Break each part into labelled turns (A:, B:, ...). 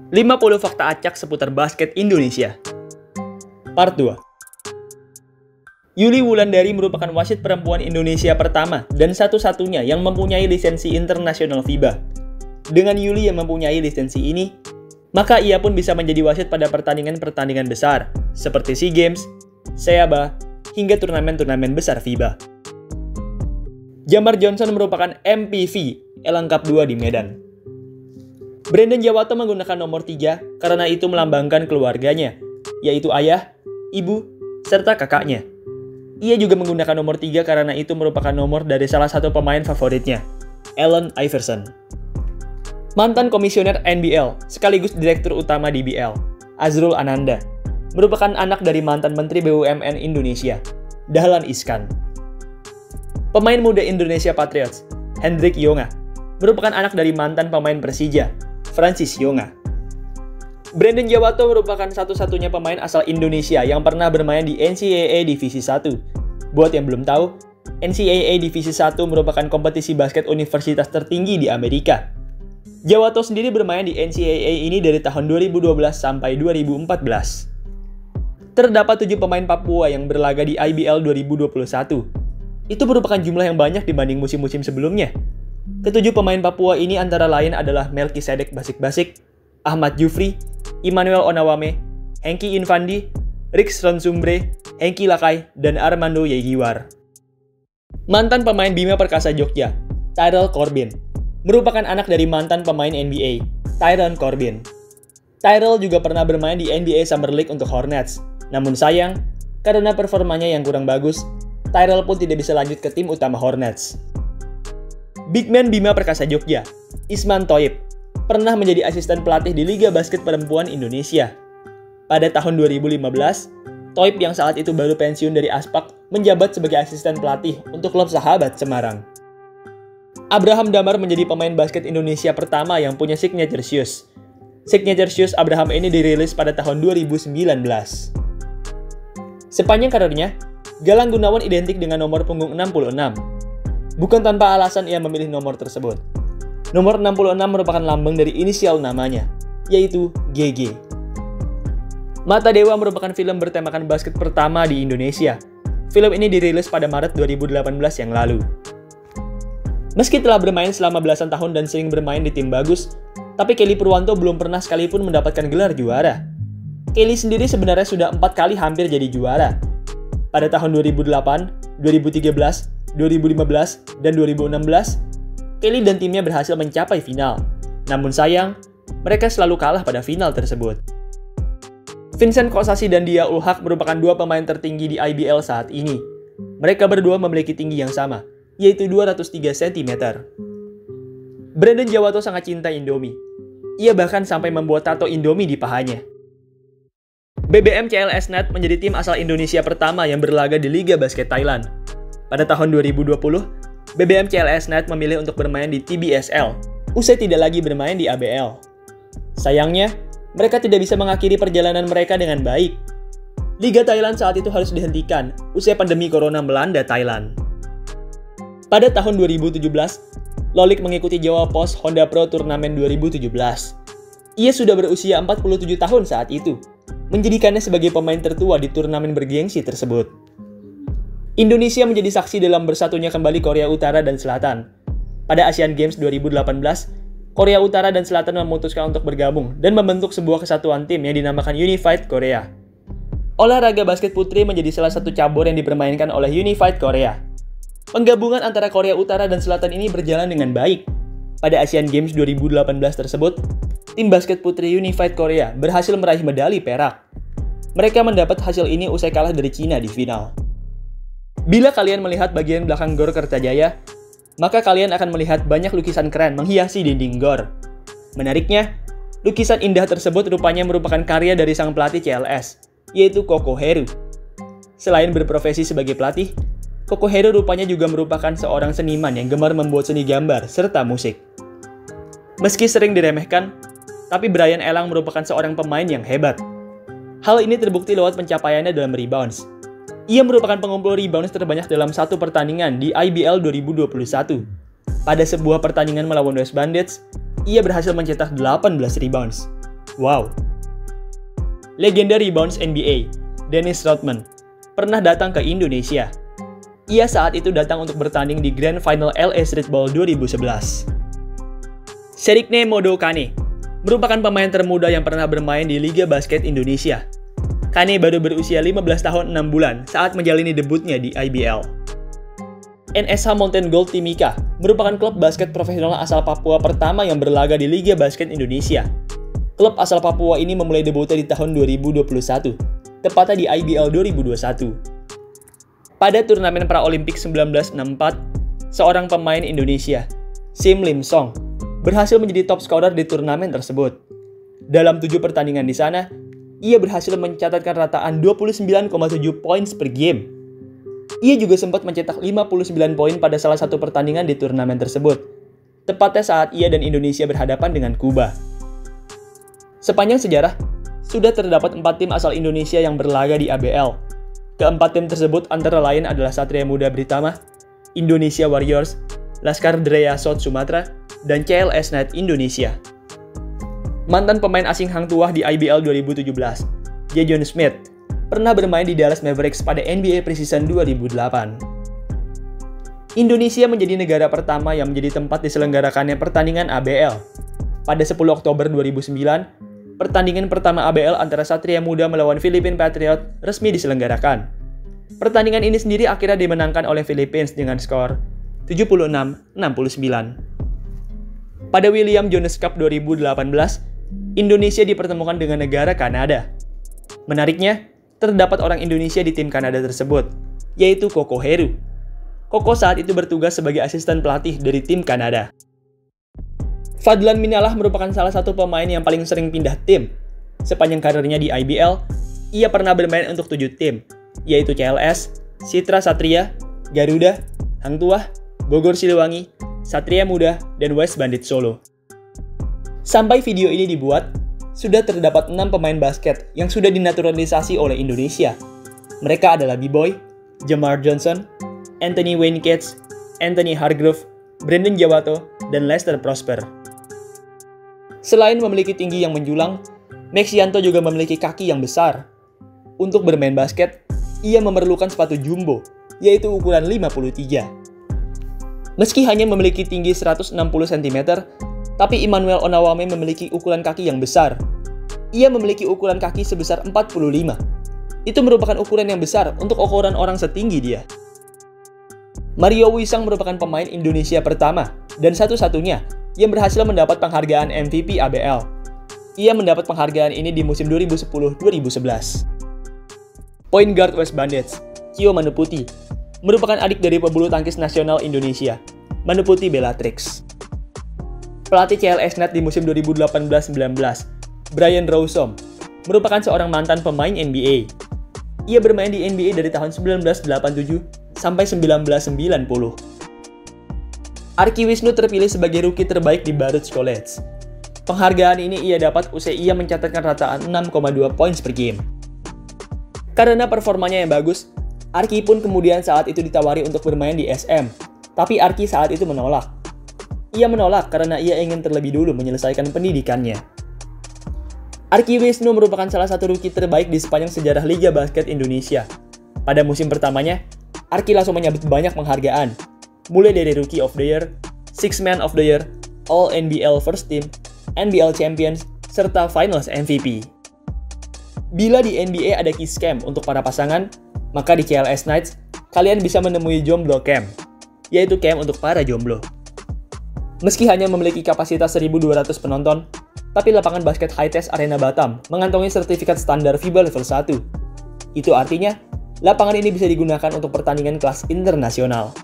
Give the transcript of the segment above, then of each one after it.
A: 50 fakta acak seputar basket Indonesia. Part 2. Yuli Wulandari merupakan wasit perempuan Indonesia pertama dan satu-satunya yang mempunyai lisensi internasional FIBA. Dengan Yuli yang mempunyai lisensi ini, maka ia pun bisa menjadi wasit pada pertandingan-pertandingan besar seperti SEA Games, SEABA, hingga turnamen-turnamen besar FIBA. Jamar Johnson merupakan MPV Elang Cup 2 di Medan. Brandon Jawato menggunakan nomor 3 karena itu melambangkan keluarganya, yaitu ayah, ibu, serta kakaknya. Ia juga menggunakan nomor 3 karena itu merupakan nomor dari salah satu pemain favoritnya, Allen Iverson. Mantan komisioner NBL sekaligus direktur utama DBL, Azrul Ananda, merupakan anak dari mantan Menteri BUMN Indonesia, Dahlan Iskan. Pemain muda Indonesia Patriots, Hendrik Yonga, merupakan anak dari mantan pemain Persija, Francis Yonga. Brandon Jawato merupakan satu-satunya pemain asal Indonesia yang pernah bermain di NCAA Divisi 1. Buat yang belum tahu, NCAA Divisi 1 merupakan kompetisi basket universitas tertinggi di Amerika. Jawato sendiri bermain di NCAA ini dari tahun 2012 sampai 2014. Terdapat 7 pemain Papua yang berlaga di IBL 2021. Itu merupakan jumlah yang banyak dibanding musim-musim sebelumnya. Ketujuh pemain Papua ini antara lain adalah Melkisedek Basik-Basik, Ahmad Jufri, Immanuel Onawame, Hengki Infandi, Rix Ronsumbre, Hengki Lakai, dan Armando Yegiwar. Mantan pemain Bima Perkasa Jogja, Tyrell Corbin, merupakan anak dari mantan pemain NBA, Tyron Corbin. Tyrell juga pernah bermain di NBA Summer League untuk Hornets. Namun sayang, karena performanya yang kurang bagus, Tyrell pun tidak bisa lanjut ke tim utama Hornets. Big Man Bima Perkasa Jogja, Isman Thoib, pernah menjadi asisten pelatih di Liga Basket Perempuan Indonesia. Pada tahun 2015, Thoib yang saat itu baru pensiun dari Aspak menjabat sebagai asisten pelatih untuk klub Sahabat Semarang. Abraham Damar menjadi pemain basket Indonesia pertama yang punya signature shoes. Signature shoes Abraham ini dirilis pada tahun 2019. Sepanjang karirnya, Galang Gunawan identik dengan nomor punggung 66. Bukan tanpa alasan ia memilih nomor tersebut. Nomor 66 merupakan lambang dari inisial namanya, yaitu GG. Mata Dewa merupakan film bertemakan basket pertama di Indonesia. Film ini dirilis pada Maret 2018 yang lalu. Meski telah bermain selama belasan tahun dan sering bermain di tim bagus, tapi Kelly Purwanto belum pernah sekalipun mendapatkan gelar juara. Kelly sendiri sebenarnya sudah 4 kali hampir jadi juara. Pada tahun 2008, 2013, 2015, dan 2016, Kelly dan timnya berhasil mencapai final. Namun sayang, mereka selalu kalah pada final tersebut. Vincent Kosasi dan Dia Ulhak merupakan 2 pemain tertinggi di IBL saat ini. Mereka berdua memiliki tinggi yang sama, yaitu 203 cm. Brandon Jawato sangat cinta Indomie. Ia bahkan sampai membuat tato Indomie di pahanya. BBM CLS Net menjadi tim asal Indonesia pertama yang berlaga di Liga Basket Thailand. Pada tahun 2020, BBM CLS Net memilih untuk bermain di TBSL, usai tidak lagi bermain di ABL. Sayangnya, mereka tidak bisa mengakhiri perjalanan mereka dengan baik. Liga Thailand saat itu harus dihentikan, usai pandemi corona melanda Thailand. Pada tahun 2017, Lolik mengikuti Jawa Post Honda Pro Turnamen 2017. Ia sudah berusia 47 tahun saat itu, menjadikannya sebagai pemain tertua di turnamen bergengsi tersebut. Indonesia menjadi saksi dalam bersatunya kembali Korea Utara dan Selatan. Pada Asian Games 2018, Korea Utara dan Selatan memutuskan untuk bergabung dan membentuk sebuah kesatuan tim yang dinamakan Unified Korea. Olahraga basket putri menjadi salah satu cabur yang dipermainkan oleh Unified Korea. Penggabungan antara Korea Utara dan Selatan ini berjalan dengan baik. Pada Asian Games 2018 tersebut, tim basket putri Unified Korea berhasil meraih medali perak. Mereka mendapat hasil ini usai kalah dari Cina di final. Bila kalian melihat bagian belakang GOR Kertajaya, maka kalian akan melihat banyak lukisan keren menghiasi dinding GOR. Menariknya, lukisan indah tersebut rupanya merupakan karya dari sang pelatih CLS, yaitu Koko Heru. Selain berprofesi sebagai pelatih, Koko Heru rupanya juga merupakan seorang seniman yang gemar membuat seni gambar serta musik. Meski sering diremehkan, tapi Brian Elang merupakan seorang pemain yang hebat. Hal ini terbukti lewat pencapaiannya dalam rebounds. Ia merupakan pengumpul rebounds terbanyak dalam satu pertandingan di IBL 2021. Pada sebuah pertandingan melawan West Bandits, ia berhasil mencetak 18 rebounds. Wow. Legenda rebounds NBA, Dennis Rodman, pernah datang ke Indonesia. Ia saat itu datang untuk bertanding di Grand Final LA Streetball 2011. Serikne Modo Kane merupakan pemain termuda yang pernah bermain di Liga Basket Indonesia. Kane baru berusia 15 tahun 6 bulan saat menjalani debutnya di IBL. NSH Mountain Gold Timika merupakan klub basket profesional asal Papua pertama yang berlaga di Liga Basket Indonesia. Klub asal Papua ini memulai debutnya di tahun 2021, tepatnya di IBL 2021. Pada turnamen Praolimpik 1964, seorang pemain Indonesia, Sim Lim Song, berhasil menjadi top scorer di turnamen tersebut. Dalam 7 pertandingan di sana, ia berhasil mencatatkan rataan 29,7 points per game. Ia juga sempat mencetak 59 poin pada salah satu pertandingan di turnamen tersebut, tepatnya saat ia dan Indonesia berhadapan dengan Kuba. Sepanjang sejarah, sudah terdapat 4 tim asal Indonesia yang berlaga di ABL. Keempat tim tersebut antara lain adalah Satria Muda Britama, Indonesia Warriors, Laskar Drea South Sumatra, dan CLS Knights Indonesia. Mantan pemain asing Hang Tuah di IBL 2017, Jajon Smith, pernah bermain di Dallas Mavericks pada NBA Preseason 2008. Indonesia menjadi negara pertama yang menjadi tempat diselenggarakannya pertandingan ABL. Pada 10 Oktober 2009, pertandingan pertama ABL antara Satria Muda melawan Philippine Patriot resmi diselenggarakan. Pertandingan ini sendiri akhirnya dimenangkan oleh Philippines dengan skor 76-69. Pada William Jones Cup 2018, Indonesia dipertemukan dengan negara Kanada. Menariknya, terdapat orang Indonesia di tim Kanada tersebut, yaitu Koko Heru. Koko saat itu bertugas sebagai asisten pelatih dari tim Kanada. Fadlan Minalah merupakan salah satu pemain yang paling sering pindah tim. Sepanjang karirnya di IBL, ia pernah bermain untuk 7 tim, yaitu CLS, Citra Satria, Garuda, Hang Tuah, Bogor Siliwangi, Satria Muda, dan West Bandit Solo. Sampai video ini dibuat, sudah terdapat 6 pemain basket yang sudah dinaturalisasi oleh Indonesia. Mereka adalah B-Boy, Jamar Johnson, Anthony Wayne Cates, Anthony Hargrove, Brandon Jawato, dan Lester Prosper. Selain memiliki tinggi yang menjulang, Maxianto juga memiliki kaki yang besar. Untuk bermain basket, ia memerlukan sepatu jumbo, yaitu ukuran 53. Meski hanya memiliki tinggi 160 cm, tapi Immanuel Onawame memiliki ukuran kaki yang besar. Ia memiliki ukuran kaki sebesar 45. Itu merupakan ukuran yang besar untuk ukuran orang setinggi dia. Mario Wisang merupakan pemain Indonesia pertama dan satu-satunya yang berhasil mendapat penghargaan MVP ABL. Ia mendapat penghargaan ini di musim 2010-2011. Point guard West Bandits, Cio Manuputi, merupakan adik dari pebulu tangkis nasional Indonesia, Manuputi Bellatrix. Pelatih CLS Knights di musim 2018-19, Brian Rawsom, merupakan seorang mantan pemain NBA. Ia bermain di NBA dari tahun 1987 sampai 1990. Arki Wisnu terpilih sebagai rookie terbaik di Baruch College. Penghargaan ini ia dapat usai ia mencatatkan rataan 6,2 points per game. Karena performanya yang bagus, Arki pun kemudian saat itu ditawari untuk bermain di SM, tapi Arki saat itu menolak. Ia menolak karena ia ingin terlebih dulu menyelesaikan pendidikannya. Arki Wisnu merupakan salah satu rookie terbaik di sepanjang sejarah Liga Basket Indonesia. Pada musim pertamanya, Arki langsung menyabet banyak penghargaan, mulai dari Rookie of the Year, Six Man of the Year, All NBL First Team, NBL Champions, serta Finals MVP. Bila di NBA ada Kiss Camp untuk para pasangan, maka di CLS Knights, kalian bisa menemui Jomblo Camp, yaitu camp untuk para jomblo. Meski hanya memiliki kapasitas 1.200 penonton, tapi lapangan basket Hi-Test Arena Batam mengantongi sertifikat standar FIBA level 1. Itu artinya, lapangan ini bisa digunakan untuk pertandingan kelas internasional.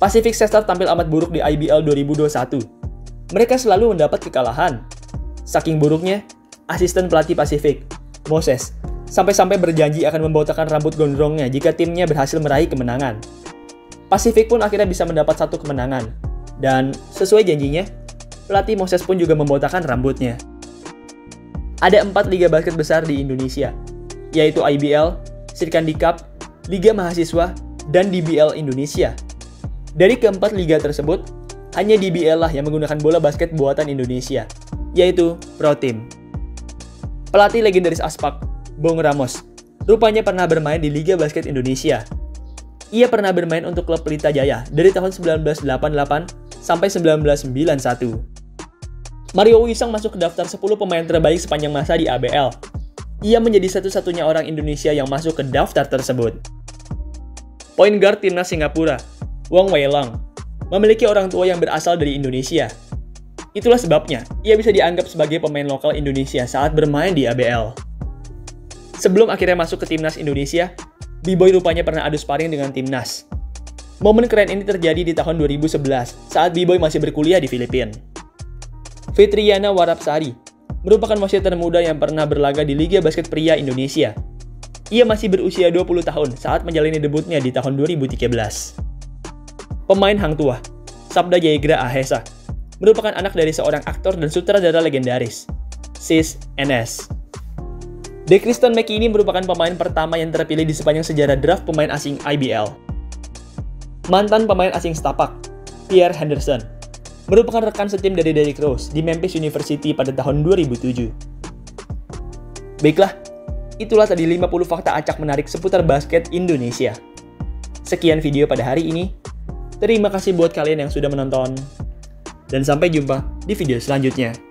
A: Pacific Cesar tampil amat buruk di IBL 2021. Mereka selalu mendapat kekalahan. Saking buruknya, asisten pelatih Pacific, Moses, sampai-sampai berjanji akan membotakan rambut gondrongnya jika timnya berhasil meraih kemenangan. Pacific pun akhirnya bisa mendapat 1 kemenangan. Dan sesuai janjinya, pelatih Moses pun juga membotakan rambutnya. Ada 4 liga basket besar di Indonesia, yaitu IBL, Srikandi Cup, Liga Mahasiswa, dan DBL Indonesia. Dari keempat liga tersebut, hanya DBL lah yang menggunakan bola basket buatan Indonesia. yaitu Pro Team. Pelatih legendaris Aspak, Bong Ramos, rupanya pernah bermain di Liga Basket Indonesia. Ia pernah bermain untuk klub Pelita Jaya dari tahun 1988 sampai 1991. Mario Wisang masuk ke daftar 10 pemain terbaik sepanjang masa di ABL. Ia menjadi satu-satunya orang Indonesia yang masuk ke daftar tersebut. Point guard timnas Singapura, Wong Wei Long, memiliki orang tua yang berasal dari Indonesia. Itulah sebabnya ia bisa dianggap sebagai pemain lokal Indonesia saat bermain di ABL. Sebelum akhirnya masuk ke timnas Indonesia, B-Boy rupanya pernah adu sparring dengan timnas. Momen keren ini terjadi di tahun 2011 saat B-Boy masih berkuliah di Filipina. Fitriana Warapsari merupakan wasit termuda yang pernah berlaga di Liga Basket Pria Indonesia. Ia masih berusia 20 tahun saat menjalani debutnya di tahun 2013. Pemain Hang Tuah, Sabda Jayagra Ahesa, merupakan anak dari seorang aktor dan sutradara legendaris, Sis NS. Kristen McKinney merupakan pemain pertama yang terpilih di sepanjang sejarah draft pemain asing IBL. Mantan pemain asing Setapak, Pierre Henderson, merupakan rekan setim dari Derrick Rose di Memphis University pada tahun 2007. Baiklah, itulah tadi 50 fakta acak menarik seputar basket Indonesia. Sekian video pada hari ini. Terima kasih buat kalian yang sudah menonton. Dan sampai jumpa di video selanjutnya.